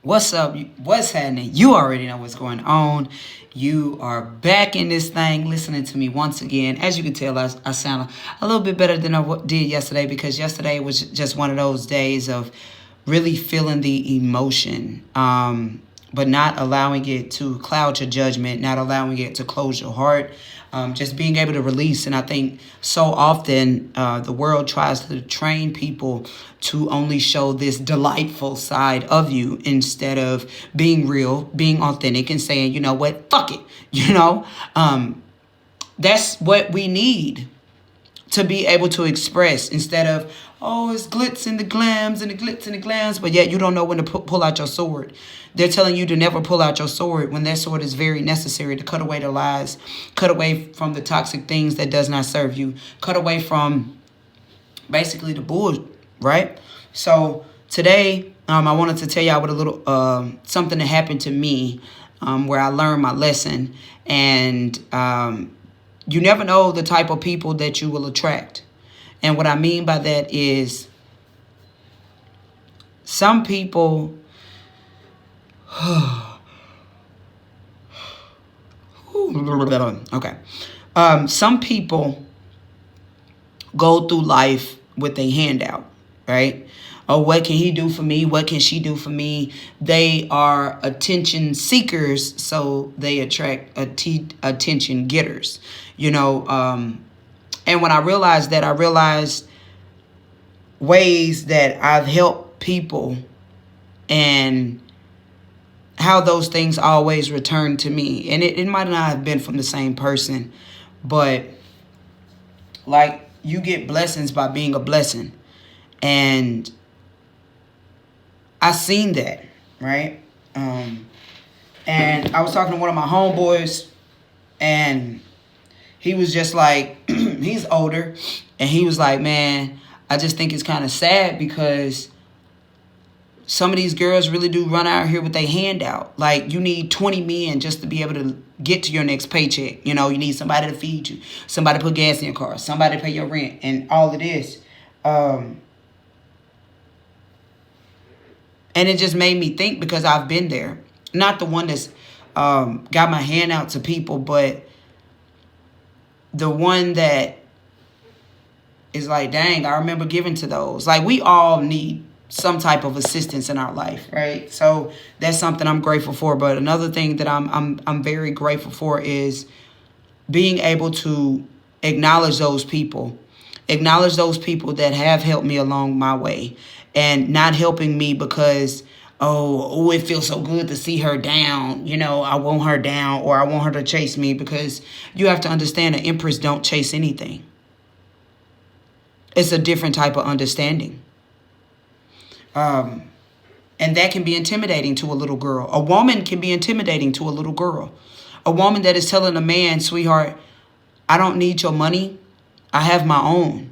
What's up? What's happening? You already know what's going on. You are back in this thing listening to me once again. As you can tell, I sound a little bit better than I did yesterday because yesterday was just one of those days of really feeling the emotion, but not allowing it to cloud your judgment, not allowing it to close your heart, just being able to release. And I think so often the world tries to train people to only show this delightful side of you instead of being real, being authentic, and saying, you know what, fuck it. You know, that's what we need to be able to express instead of, oh, it's glitz and the glams and the glitz and the glams, but yet you don't know when to pull out your sword. They're telling you to never pull out your sword when that sword is very necessary to cut away the lies, cut away from the toxic things that does not serve you, cut away from basically the bull, right? So today, I wanted to tell y'all what a little something that happened to me where I learned my lesson. And you never know the type of people that you will attract. And what I mean by that is some people, okay, some people go through life with a handout, right? Oh, what can he do for me? What can she do for me? They are attention seekers, so they attract attention getters, you know. And when I realized that, I realized ways that I've helped people and how those things always return to me. And it might not have been from the same person, but like you get blessings by being a blessing. And I seen that, right? And I was talking to one of my homeboys, and he was just like, he's older, and he was like, man, I just think it's kind of sad because some of these girls really do run out here with their hand out. Like, you need 20 men just to be able to get to your next paycheck. You know, you need somebody to feed you, somebody to put gas in your car, somebody to pay your rent, and all of this. And it just made me think because I've been there. Not the one that's got my hand out to people, but the one that is like, dang, I remember giving to those. Like, we all need some type of assistance in our life, right? So that's something I'm grateful for. But another thing that I'm very grateful for is being able to acknowledge those people that have helped me along my way, and not helping me because, oh, it feels so good to see her down. You know, I want her down, or I want her to chase me, because you have to understand an empress don't chase anything. It's a different type of understanding. And that can be intimidating to a little girl. A woman can be intimidating to a little girl. A woman that is telling a man, sweetheart, I don't need your money. I have my own.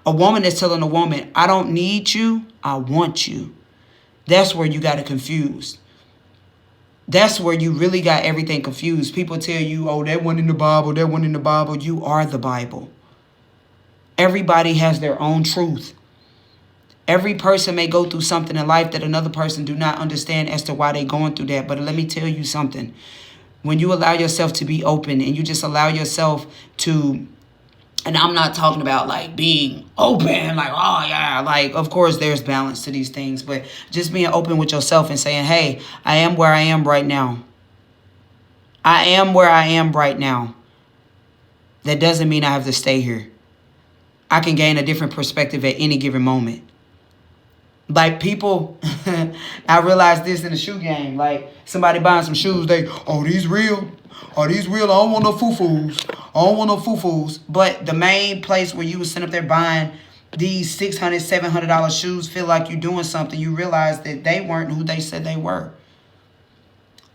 A woman that's telling a woman, I don't need you. I want you. That's where you got it confused. That's where you really got everything confused. People tell you, oh, that one in the Bible, that one in the Bible. You are the Bible. Everybody has their own truth. Every person may go through something in life that another person do not understand as to why they're going through that. But let me tell you something. When you allow yourself to be open and you just allow yourself to, and I'm not talking about like being open, like, oh yeah, like, of course there's balance to these things, but just being open with yourself and saying, hey, I am where I am right now. I am where I am right now. That doesn't mean I have to stay here. I can gain a different perspective at any given moment. Like, people, I realized this in the shoe game. Like, somebody buying some shoes, oh, these real? Are these real? I don't want no foo-foos. I don't want no foo-foos. But the main place where you was sitting up there buying these $600, $700 shoes, feel like you're doing something, you realize that they weren't who they said they were.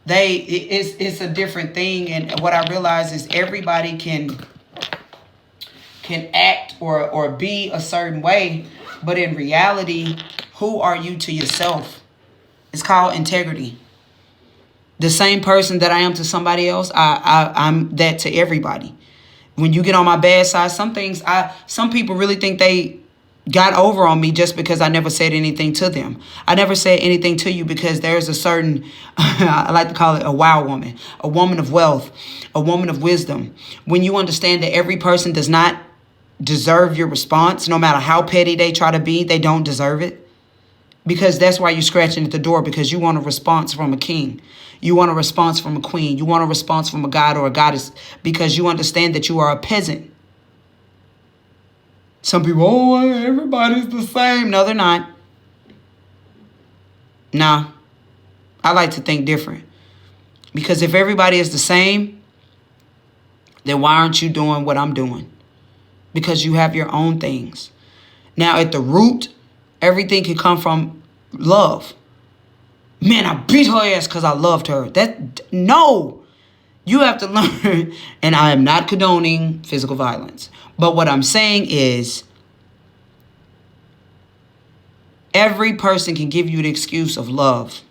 It's a different thing. And what I realized is everybody can act or be a certain way, but in reality, who are you to yourself? It's called integrity. The same person that I am to somebody else, I'm that to everybody. When you get on my bad side, some people really think they got over on me just because I never said anything to them. I never said anything to you because there's a certain, I like to call it a wow woman, a woman of wealth, a woman of wisdom. When you understand that every person does not deserve your response, no matter how petty they try to be, they don't deserve it. Because that's why you're scratching at the door, because you want a response from a king. You want a response from a queen. You want a response from a god or a goddess, because you understand that you are a peasant. Some people, oh, everybody's the same. No, they're not. Nah, I like to think different. Because if everybody is the same, then why aren't you doing what I'm doing? Because you have your own things. Now, at the root, everything can come from love. Man, I beat her ass because I loved her. No. You have to learn, and I am not condoning physical violence. But what I'm saying is, every person can give you the excuse of love.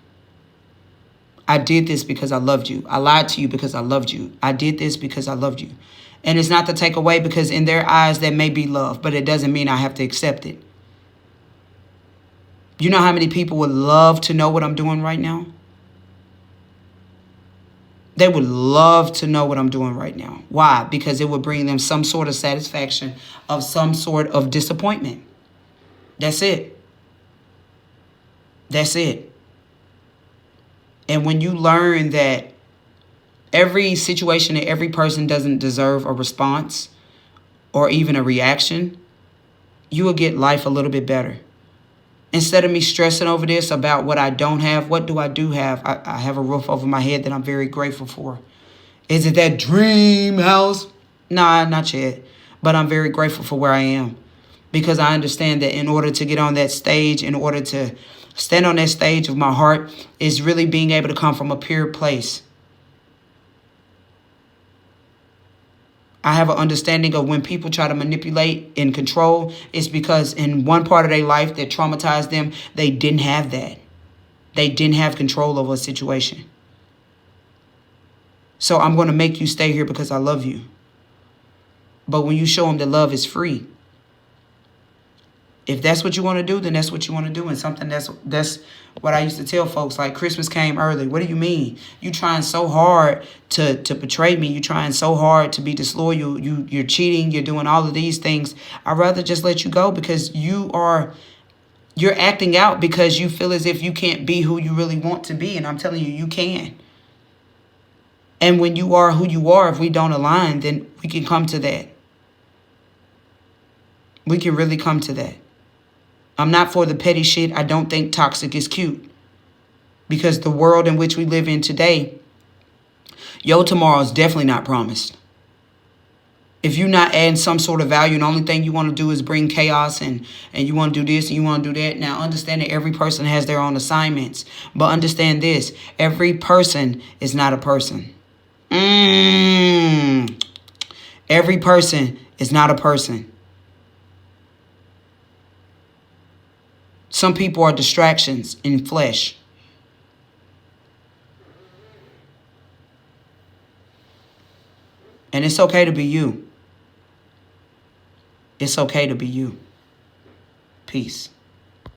I did this because I loved you. I lied to you because I loved you. I did this because I loved you. And it's not to take away, because in their eyes, that may be love, but it doesn't mean I have to accept it. You know how many people would love to know what I'm doing right now? They would love to know what I'm doing right now. Why? Because it would bring them some sort of satisfaction, of some sort of disappointment. That's it. That's it. And when you learn that every situation and every person doesn't deserve a response or even a reaction, you will get life a little bit better. Instead of me stressing over this about what I don't have, what do I do have? I have a roof over my head that I'm very grateful for. Is it that dream house? Nah, not yet. But I'm very grateful for where I am. Because I understand that in order to get on that stage, in order to stand on that stage of my heart, is really being able to come from a pure place. I have an understanding of when people try to manipulate and control, it's because in one part of their life that traumatized them, they didn't have that. They didn't have control over a situation. So I'm going to make you stay here because I love you. But when you show them that love is free, if that's what you want to do, then that's what you want to do. And something that's what I used to tell folks, like, Christmas came early. What do you mean? You trying so hard to betray me. You trying so hard to be disloyal. You're cheating. You're doing all of these things. I'd rather just let you go, because you're acting out because you feel as if you can't be who you really want to be. And I'm telling you, you can. And when you are who you are, if we don't align, then we can come to that. We can really come to that. I'm not for the petty shit. I don't think toxic is cute. Because the world in which we live in today, your tomorrow is definitely not promised. If you're not adding some sort of value and the only thing you want to do is bring chaos and you want to do this and you want to do that. Now, understand that every person has their own assignments. But understand this. Every person is not a person. Every person is not a person. Some people are distractions in flesh. And it's okay to be you. It's okay to be you. Peace.